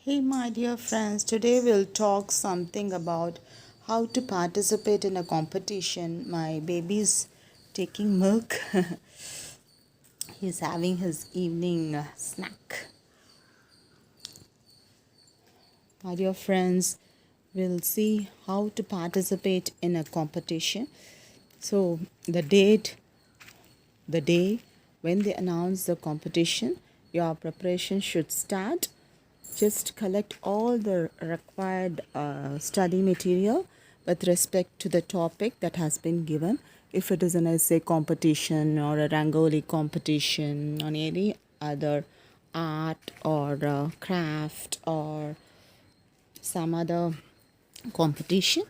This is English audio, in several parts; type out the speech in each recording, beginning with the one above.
Hey, my dear friends, today we'll talk something about how to participate in a competition. My baby's taking milk, he's having his evening snack. My dear friends, we'll see how to participate in a competition. So, the day when they announce the competition, your preparation should start. Just collect all the required study material with respect to the topic that has been given. If it is an essay competition or a rangoli competition on any other art or craft or some other competition,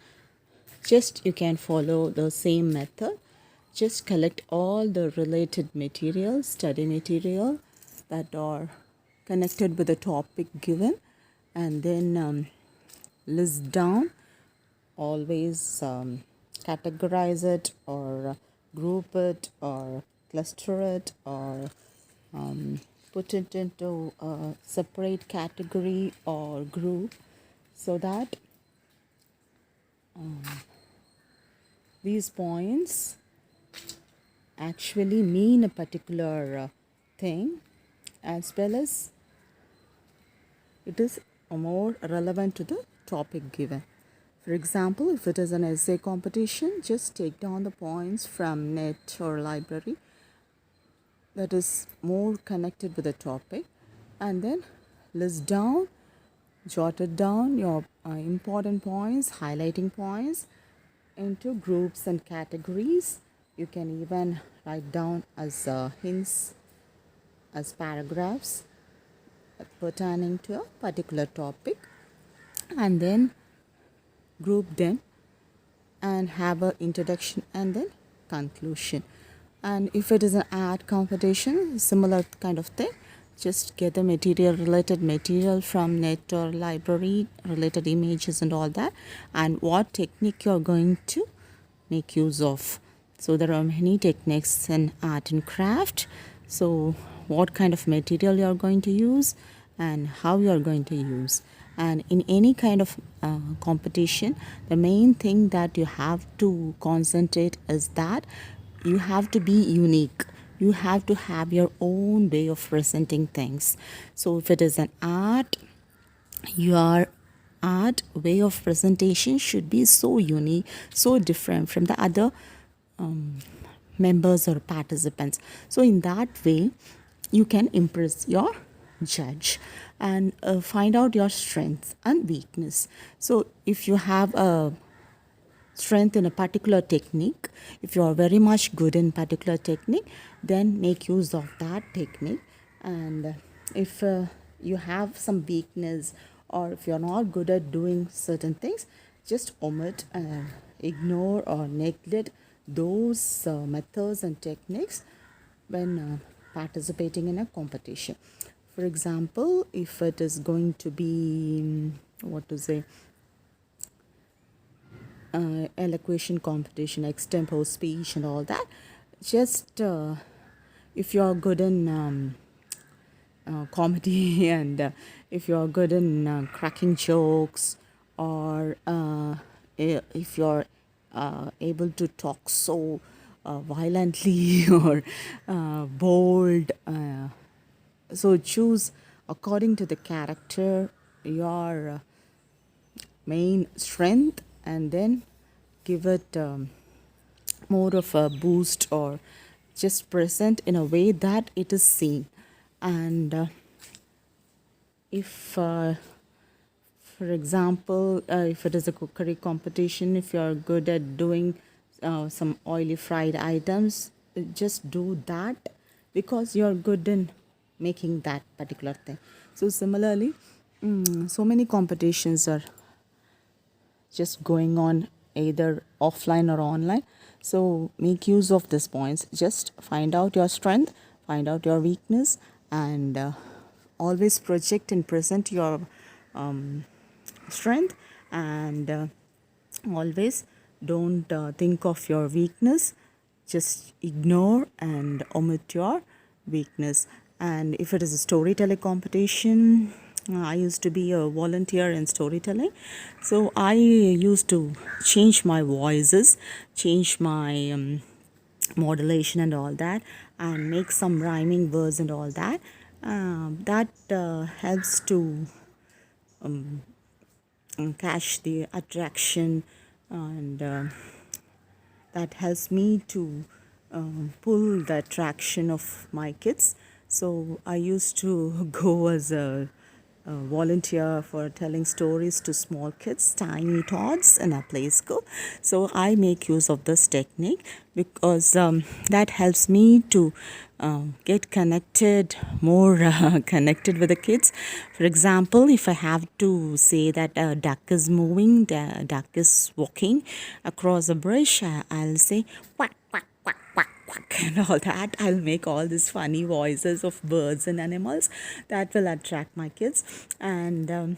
just you can follow the same method. Just collect all the related material, study material that are connected with the topic given, and then list down. Always categorize it or group it or cluster it or put it into a separate category or group so that these points actually mean a particular thing, as well as it is more relevant to the topic given. For example, if it is an essay competition, just take down the points from net or library that is more connected with the topic, and then list down, jotted down your important points, highlighting points into groups and categories. You can even write down as hints, as paragraphs pertaining to a particular topic, and then group them and have a introduction and then conclusion. And if it is an art competition, similar kind of thing, just get the material, related material from net or library, related images and all that, and what technique you're going to make use of. So there are many techniques in art and craft. So what kind of material you're going to use and how you're going to use. And in any kind of competition, the main thing that you have to concentrate is that you have to be unique. You have to have your own way of presenting things. So if it is an art, your art way of presentation should be so unique, so different from the other members or participants. So in that way, you can impress your judge and find out your strengths and weakness. So if you have a strength in a particular technique, if you are very much good in particular technique, then make use of that technique. And if you have some weakness, or if you're not good at doing certain things, just omit, ignore or neglect those methods and techniques when participating in a competition. For example, if it is going to be what to say, elocution competition, extempo speech and all that, just if you're good in comedy and if you're good in cracking jokes, or if you're able to talk so violently or bold, so choose according to the character your main strength, and then give it more of a boost, or just present in a way that it is seen. And if for example, if it is a cookery competition, if you are good at doing some oily fried items, just do that because you are good in making that particular thing. So similarly, so many competitions are just going on either offline or online. So make use of these points. Just find out your strength, find out your weakness, and always project and present your strength, and always don't think of your weakness. Just ignore and omit your weakness. And if it is a storytelling competition, I used to be a volunteer in storytelling. So I used to change my voices, change my modulation and all that, and make some rhyming words and all that. That helps to catch the attraction, and that helps me to pull the attraction of my kids. So I used to go as a volunteer for telling stories to small kids, tiny tots in a play school. So I make use of this technique because that helps me to get connected, more connected with the kids. For example, if I have to say that a duck is moving, the duck is walking across a bridge, I'll say quack, quack, quack, quack, quack, and all that. I'll make all these funny voices of birds and animals that will attract my kids. And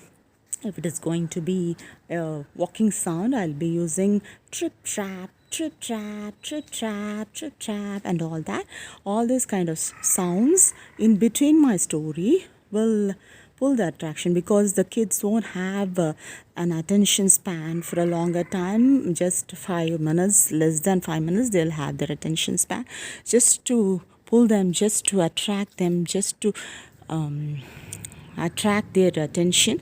if it is going to be a walking sound, I'll be using trip trap, trip trap, trip trap, trip trap, and all that. All these kind of sounds in between my story will pull the attraction, because the kids won't have an attention span for a longer time. Just 5 minutes, less than 5 minutes, they'll have their attention span. Just to pull them, just to attract them, just to attract their attention,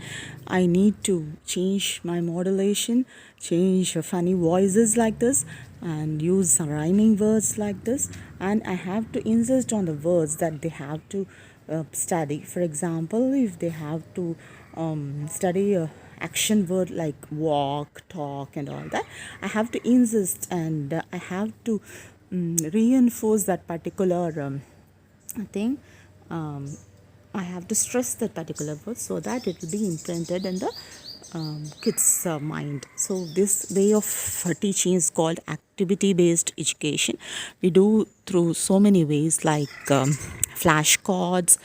I need to change my modulation, change funny voices like this, and use some rhyming words like this. And I have to insist on the words that they have to study. For example, if they have to study a action word like walk, talk, and all that, I have to insist, and I have to reinforce that particular thing. I have to stress that particular word so that it will be imprinted in the kids' mind. So this way of teaching is called activity-based education. We do through so many ways, like flashcards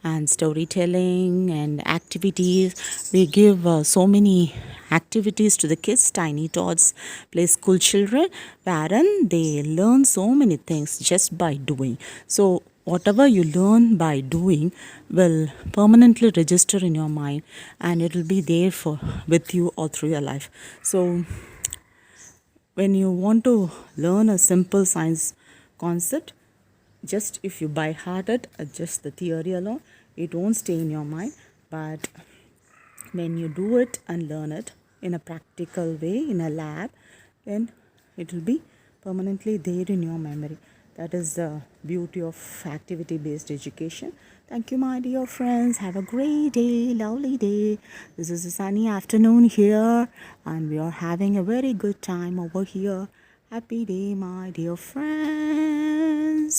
and storytelling and activities. We give so many activities to the kids, tiny tots, play school children, wherein they learn so many things just by doing. So whatever you learn by doing will permanently register in your mind, and it will be there for with you all through your life. So when you want to learn a simple science concept, just if you by heart it, just the theory alone, it won't stay in your mind. But when you do it and learn it in a practical way in a lab, then it will be permanently there in your memory. That is the beauty of activity based education. Thank you, my dear friends. Have a great day, lovely day. This is a sunny afternoon here, and we are having a very good time over here. Happy day, my dear friends.